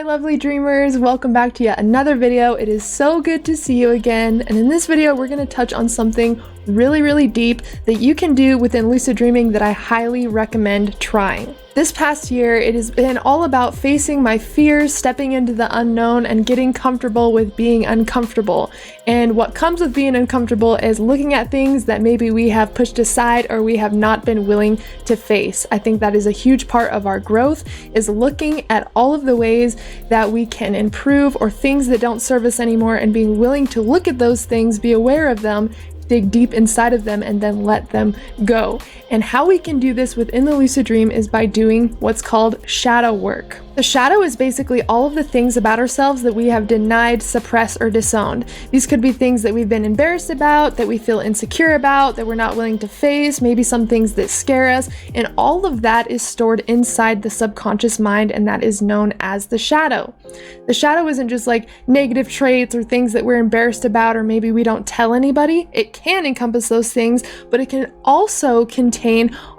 lovely dreamers, welcome back to yet another video. It is so good to see you again, and in this video we're going to touch on something really deep that you can do within lucid dreaming that I highly recommend trying. This past year, it has been all about facing my fears, stepping into the unknown, and getting comfortable with being uncomfortable. And what comes with being uncomfortable is looking at things that maybe we have pushed aside or we have not been willing to face. I think that is a huge part of our growth, is looking at all of the ways that we can improve or things that don't serve us anymore and being willing to look at those things, be aware of them, dig deep inside of them, and then let them go. And how we can do this within the lucid dream is by doing what's called shadow work. The shadow is basically all of the things about ourselves that we have denied, suppressed, or disowned. These could be things that we've been embarrassed about, that we feel insecure about, that we're not willing to face, maybe some things that scare us, and all of that is stored inside the subconscious mind, and that is known as the shadow. The shadow isn't just like negative traits or things that we're embarrassed about or maybe we don't tell anybody. It can encompass those things, but it can also contain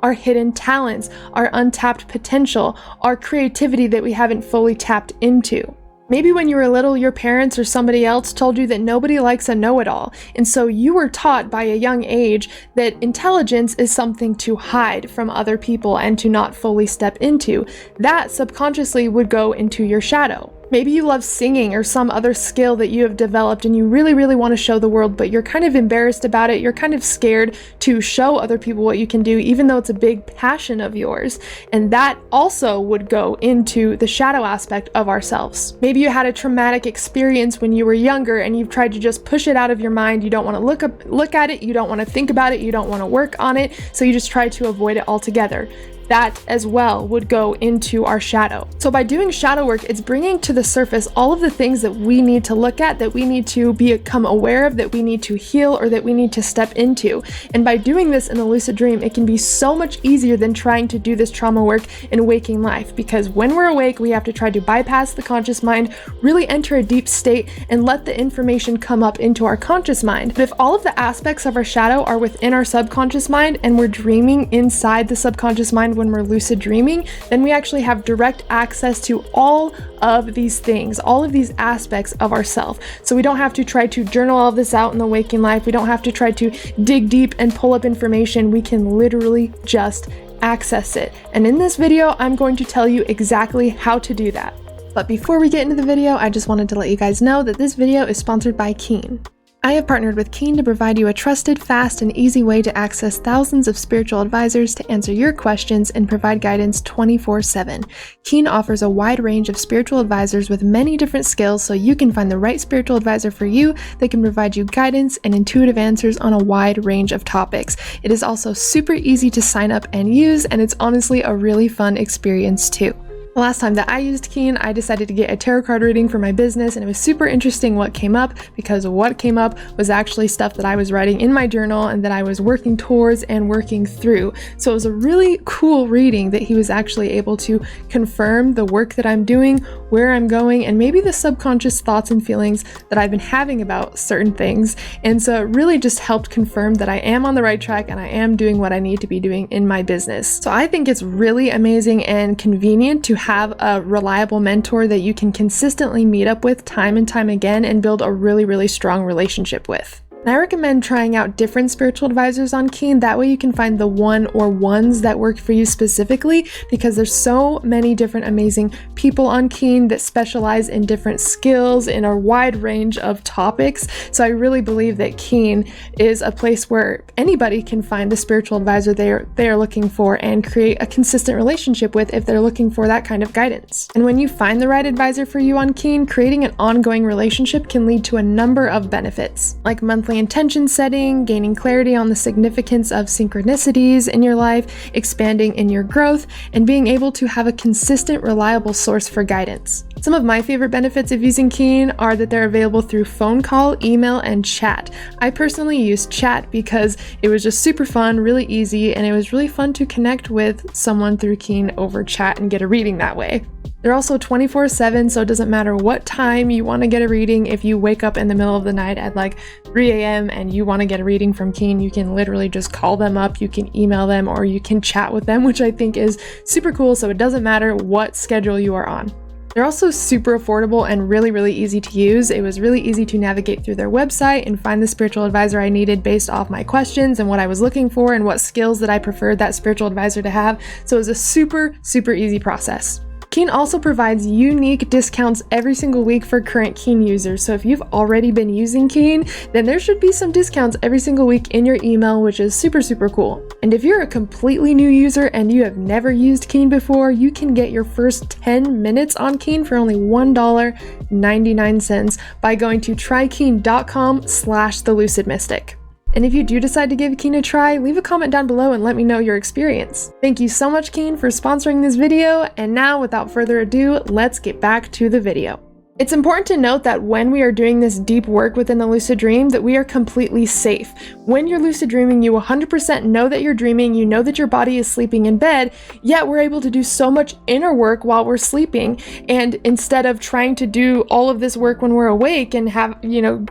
our hidden talents, our untapped potential, our creativity that we haven't fully tapped into. Maybe when you were little, your parents or somebody else told you that nobody likes a know-it-all, and so you were taught by a young age that intelligence is something to hide from other people and to not fully step into. That subconsciously would go into your shadow. Maybe you love singing or some other skill that you have developed and you really want to show the world, but you're kind of embarrassed about it. You're kind of scared to show other people what you can do, even though it's a big passion of yours. And that also would go into the shadow aspect of ourselves. Maybe you had a traumatic experience when you were younger and you've tried to just push it out of your mind. You don't want to look at it. You don't want to think about it. You don't want to work on it. So you just try to avoid it altogether. That as well would go into our shadow. So by doing shadow work, it's bringing to the surface all of the things that we need to look at, that we need to become aware of, that we need to heal, or that we need to step into. And by doing this in the lucid dream, it can be so much easier than trying to do this trauma work in waking life, because when we're awake, we have to try to bypass the conscious mind, really enter a deep state, and let the information come up into our conscious mind. But if all of the aspects of our shadow are within our subconscious mind and we're dreaming inside the subconscious mind when we're lucid dreaming, then we actually have direct access to all of these things, all of these aspects of ourself. So we don't have to try to journal all of this out in the waking life. We don't have to try to dig deep and pull up information. We can literally just access it. And in this video, I'm going to tell you exactly how to do that. But before we get into the video, I just wanted to let you guys know that this video is sponsored by 𝒠𝒠. I have partnered with 𝒠𝒠 to provide you a trusted, fast, and easy way to access thousands of spiritual advisors to answer your questions and provide guidance 24/7. 𝒠𝒠 offers a wide range of spiritual advisors with many different skills, so you can find the right spiritual advisor for you that can provide you guidance and intuitive answers on a wide range of topics. It is also super easy to sign up and use, and it's honestly a really fun experience too. The last time that I used 𒠠𝒠, I decided to get a tarot card reading for my business, and it was super interesting what came up, because what came up was actually stuff that I was writing in my journal and that I was working towards and working through. So it was a really cool reading that he was actually able to confirm the work that I'm doing, where I'm going, and maybe the subconscious thoughts and feelings that I've been having about certain things. And so it really just helped confirm that I am on the right track and I am doing what I need to be doing in my business. So I think it's really amazing and convenient to have a reliable mentor that you can consistently meet up with time and time again and build a really strong relationship with. And I recommend trying out different spiritual advisors on 𒠠𝒠. That way you can find the one or ones that work for you specifically, because there's so many different amazing people on 𒠠𝒠 that specialize in different skills in a wide range of topics. So I really believe that 𒠠𝒠 is a place where anybody can find the spiritual advisor they are looking for and create a consistent relationship with if they're looking for that kind of guidance. And when you find the right advisor for you on 𒠠𝒠, creating an ongoing relationship can lead to a number of benefits, like monthly intention setting, gaining clarity on the significance of synchronicities in your life, expanding in your growth, and being able to have a consistent, reliable source for guidance. Some of my favorite benefits of using 𒠠𝒠 are that they're available through phone call, email, and chat. I personally use chat because it was just super fun, really easy, and it was really fun to connect with someone through 𒠠𝒠 over chat and get a reading that way. They're also 24/7, so it doesn't matter what time you want to get a reading. If you wake up in the middle of the night at like 3 a.m. and you want to get a reading from 𒠠𝒠, you can literally just call them up, you can email them, or you can chat with them, which I think is super cool, so it doesn't matter what schedule you are on. They're also super affordable and really, really easy to use. It was really easy to navigate through their website and find the spiritual advisor I needed based off my questions and what I was looking for and what skills that I preferred that spiritual advisor to have. So it was a super, super easy process. Keen also provides unique discounts every single week for current Keen users. So if you've already been using Keen, then there should be some discounts every single week in your email, which is super, super cool. And if you're a completely new user and you have never used Keen before, you can get your first 10 minutes on Keen for only $1.99 by going to trykeen.com/thelucidmystic. And if you do decide to give Keen a try, leave a comment down below and let me know your experience. Thank you so much, Keen, for sponsoring this video. And now, without further ado, let's get back to the video. It's important to note that when we are doing this deep work within the lucid dream, that we are completely safe. When you're lucid dreaming, you 100% know that you're dreaming, you know that your body is sleeping in bed, yet we're able to do so much inner work while we're sleeping. And instead of trying to do all of this work when we're awake and have,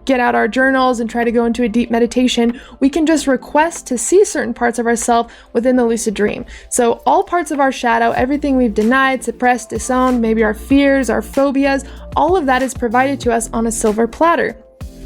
get out our journals and try to go into a deep meditation, we can just request to see certain parts of ourselves within the lucid dream. So all parts of our shadow, everything we've denied, suppressed, disowned, maybe our fears, our phobias, all of that is provided to us on a silver platter.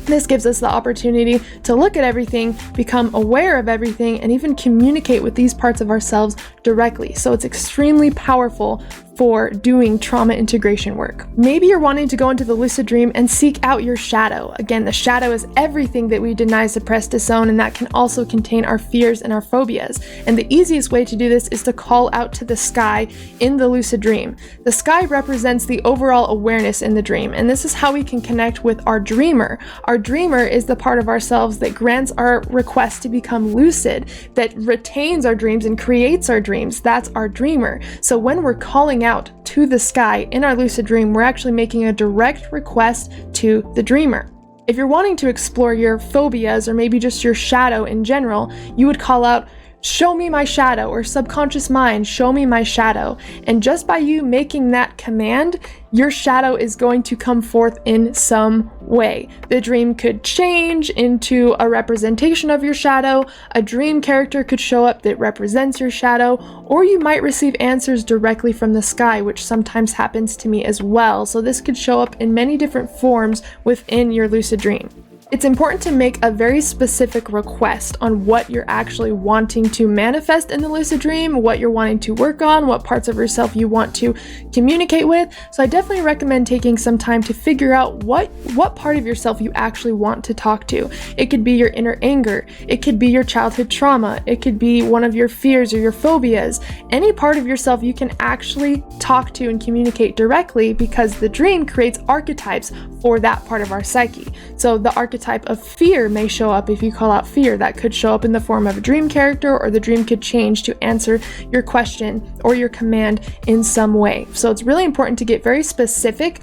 This gives us the opportunity to look at everything, become aware of everything, and even communicate with these parts of ourselves directly. So it's extremely powerful for doing trauma integration work. Maybe you're wanting to go into the lucid dream and seek out your shadow. Again, the shadow is everything that we deny, suppress, disown, and that can also contain our fears and our phobias. And the easiest way to do this is to call out to the sky in the lucid dream. The sky represents the overall awareness in the dream, and this is how we can connect with our dreamer. Our dreamer is the part of ourselves that grants our request to become lucid, that retains our dreams and creates our dreams. That's our dreamer. So when we're calling out to the sky in our lucid dream, we're actually making a direct request to the dreamer. If you're wanting to explore your phobias or maybe just your shadow in general, you would call out, "Show me my shadow," or subconscious mind, "Show me my shadow." And just by you making that command, your shadow is going to come forth in some way. The dream could change into a representation of your shadow, a dream character could show up that represents your shadow, or you might receive answers directly from the sky, which sometimes happens to me as well. So this could show up in many different forms within your lucid dream. It's important to make a very specific request on what you're actually wanting to manifest in the lucid dream, what you're wanting to work on, what parts of yourself you want to communicate with. So I definitely recommend taking some time to figure out what part of yourself you actually want to talk to. It could be your inner anger, it could be your childhood trauma, it could be one of your fears or your phobias. Any part of yourself you can actually talk to and communicate directly, because the dream creates archetypes for that part of our psyche. So the archetype of fear may show up if you call out fear. That could show up in the form of a dream character, or the dream could change to answer your question or your command in some way. So it's really important to get very specific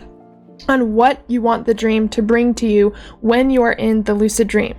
on what you want the dream to bring to you when you are in the lucid dream.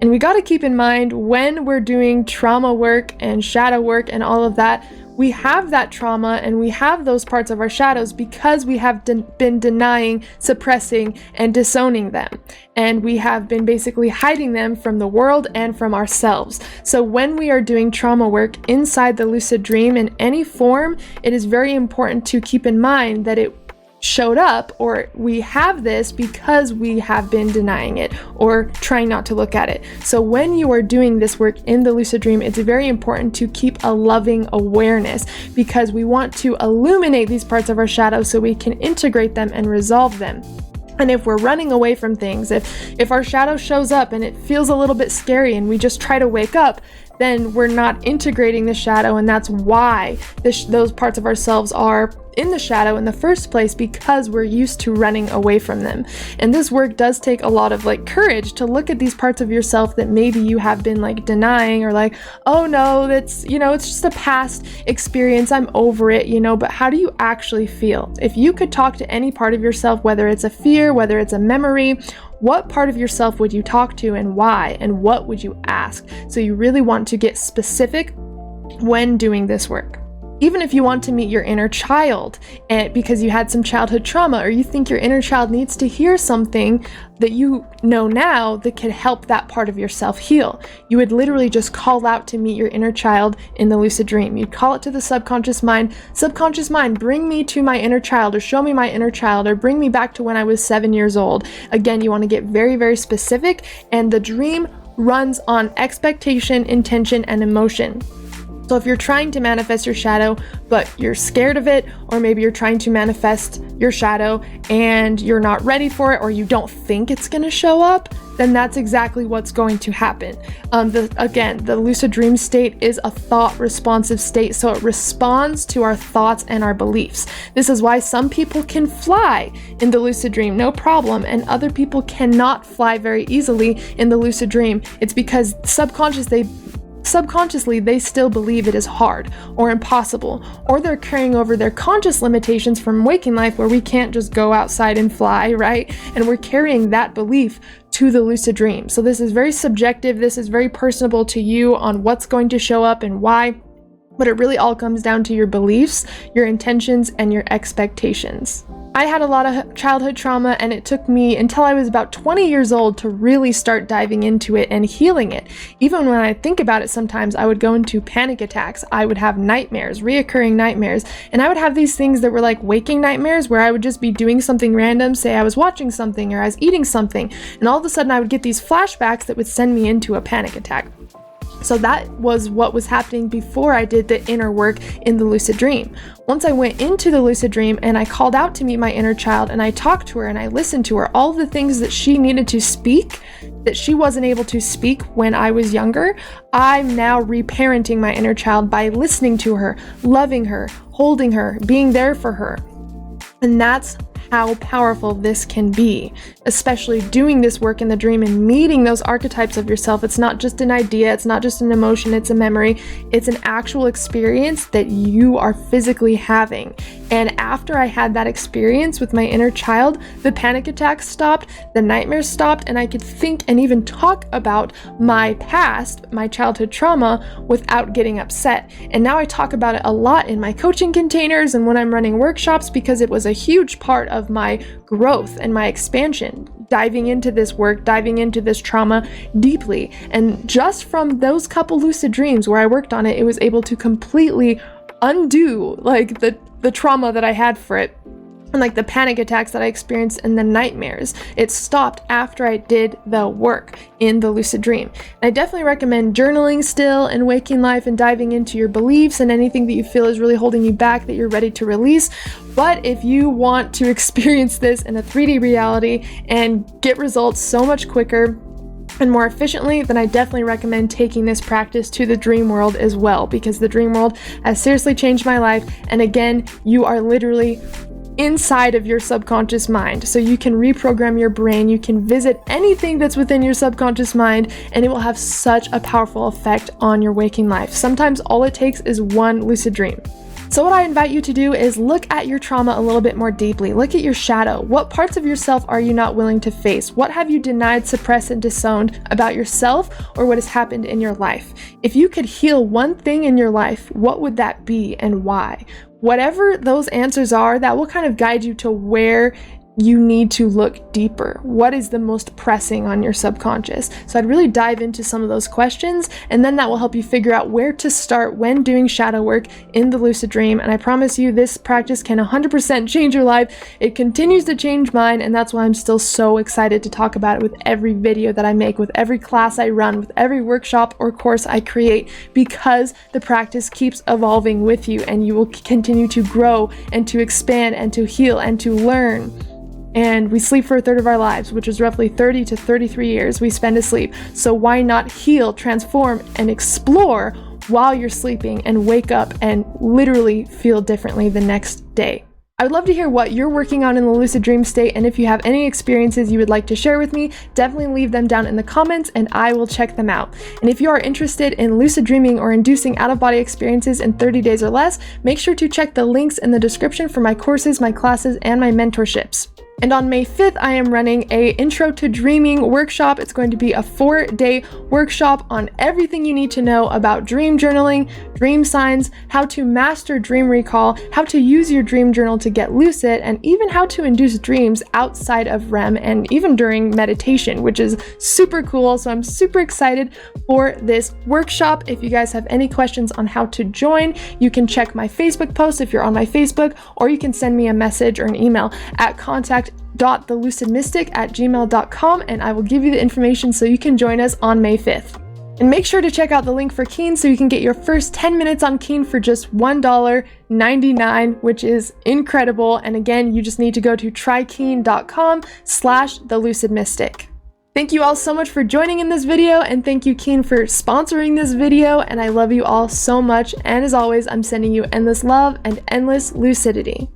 And we got to keep in mind, when we're doing trauma work and shadow work and all of that, we have that trauma and we have those parts of our shadows because we have been denying, suppressing, and disowning them. And we have been basically hiding them from the world and from ourselves. So when we are doing trauma work inside the lucid dream in any form, it is very important to keep in mind that it showed up, or we have this because we have been denying it or trying not to look at it. So when you are doing this work in the lucid dream, it's very important to keep a loving awareness, because we want to illuminate these parts of our shadow so we can integrate them and resolve them. And if we're running away from things, if our shadow shows up and it feels a little bit scary and we just try to wake up, then we're not integrating the shadow, and that's why those parts of ourselves are in the shadow in the first place, because we're used to running away from them. And this work does take a lot of courage to look at these parts of yourself that maybe you have been denying, or oh no, that's, it's just a past experience, I'm over it, but how do you actually feel? If you could talk to any part of yourself, whether it's a fear, whether it's a memory, what part of yourself would you talk to and why, and what would you ask? So you really want to get specific when doing this work. Even if you want to meet your inner child because you had some childhood trauma, or you think your inner child needs to hear something that you know now that could help that part of yourself heal, you would literally just call out to meet your inner child in the lucid dream. You'd call it to the subconscious mind, bring me to my inner child, or show me my inner child, or bring me back to when I was 7 years old. Again, you want to get very, very specific, and the dream runs on expectation, intention, and emotion. So if you're trying to manifest your shadow, but you're scared of it, or maybe you're trying to manifest your shadow and you're not ready for it, or you don't think it's going to show up, then that's exactly what's going to happen. The lucid dream state is a thought responsive state, so it responds to our thoughts and our beliefs. This is why some people can fly in the lucid dream, no problem, and other people cannot fly very easily in the lucid dream. It's because subconsciously they still believe it is hard or impossible, or they're carrying over their conscious limitations from waking life where we can't just go outside and fly, right? And we're carrying that belief to the lucid dream. So this is very subjective, this is very personable to you on what's going to show up and why, but it really all comes down to your beliefs, your intentions, and your expectations. I had a lot of childhood trauma, and it took me until I was about 20 years old to really start diving into it and healing it. Even when I think about it, sometimes I would go into panic attacks. I would have nightmares, reoccurring nightmares, and I would have these things that were like waking nightmares where I would just be doing something random, say I was watching something or I was eating something, and all of a sudden I would get these flashbacks that would send me into a panic attack. So that was what was happening before I did the inner work in the lucid dream. Once I went into the lucid dream and I called out to meet my inner child, and I talked to her and I listened to her, all the things that she needed to speak that she wasn't able to speak when I was younger, I'm now reparenting my inner child by listening to her, loving her, holding her, being there for her. And that's how powerful this can be, especially doing this work in the dream and meeting those archetypes of yourself. It's not just an idea, it's not just an emotion, it's a memory, it's an actual experience that you are physically having. And after I had that experience with my inner child, the panic attacks stopped, the nightmares stopped, and I could think and even talk about my past, my childhood trauma, without getting upset. And now I talk about it a lot in my coaching containers and when I'm running workshops, because it was a huge part of my growth and my expansion, diving into this work, diving into this trauma deeply. And just from those couple lucid dreams where I worked on it, it was able to completely undo like the trauma that I had for it, and like the panic attacks that I experienced and the nightmares. It stopped after I did the work in the lucid dream. And I definitely recommend journaling still and waking life and diving into your beliefs and anything that you feel is really holding you back that you're ready to release. But if you want to experience this in a 3D reality and get results so much quicker and more efficiently, then I definitely recommend taking this practice to the dream world as well, because the dream world has seriously changed my life. And again, you are literally inside of your subconscious mind. So you can reprogram your brain, you can visit anything that's within your subconscious mind, and it will have such a powerful effect on your waking life. Sometimes all it takes is one lucid dream. So what I invite you to do is look at your trauma a little bit more deeply. Look at your shadow. What parts of yourself are you not willing to face? What have you denied, suppressed, and disowned about yourself or what has happened in your life? If you could heal one thing in your life, what would that be and why? Whatever those answers are, that will kind of guide you to where you need to look deeper. What is the most pressing on your subconscious? So I'd really dive into some of those questions, and then that will help you figure out where to start when doing shadow work in the lucid dream. And I promise you, this practice can 100% change your life. It continues to change mine, and that's why I'm still so excited to talk about it with every video that I make, with every class I run, with every workshop or course I create, because the practice keeps evolving with you, and you will continue to grow and to expand and to heal and to learn. And we sleep for a third of our lives, which is roughly 30 to 33 years we spend asleep. So why not heal, transform, and explore while you're sleeping and wake up and literally feel differently the next day? I would love to hear what you're working on in the lucid dream state, and if you have any experiences you would like to share with me, definitely leave them down in the comments and I will check them out. And if you are interested in lucid dreaming or inducing out-of-body experiences in 30 days or less, make sure to check the links in the description for my courses, my classes, and my mentorships. And on May 5th, I am running a Intro to Dreaming workshop. It's going to be a 4-day workshop on everything you need to know about dream journaling, dream signs, how to master dream recall, how to use your dream journal to get lucid, and even how to induce dreams outside of REM and even during meditation, which is super cool. So I'm super excited for this workshop. If you guys have any questions on how to join, you can check my Facebook post if you're on my Facebook, or you can send me a message or an email at contact.thelucidmystic@gmail.com, and I will give you the information so you can join us on May 5th. And make sure to check out the link for Keen so you can get your first 10 minutes on Keen for just $1.99, which is incredible. And again, you just need to go to trykeen.com/thelucidmystic. Thank you all so much for joining in this video, and thank you Keen for sponsoring this video, and I love you all so much, and as always, I'm sending you endless love and endless lucidity.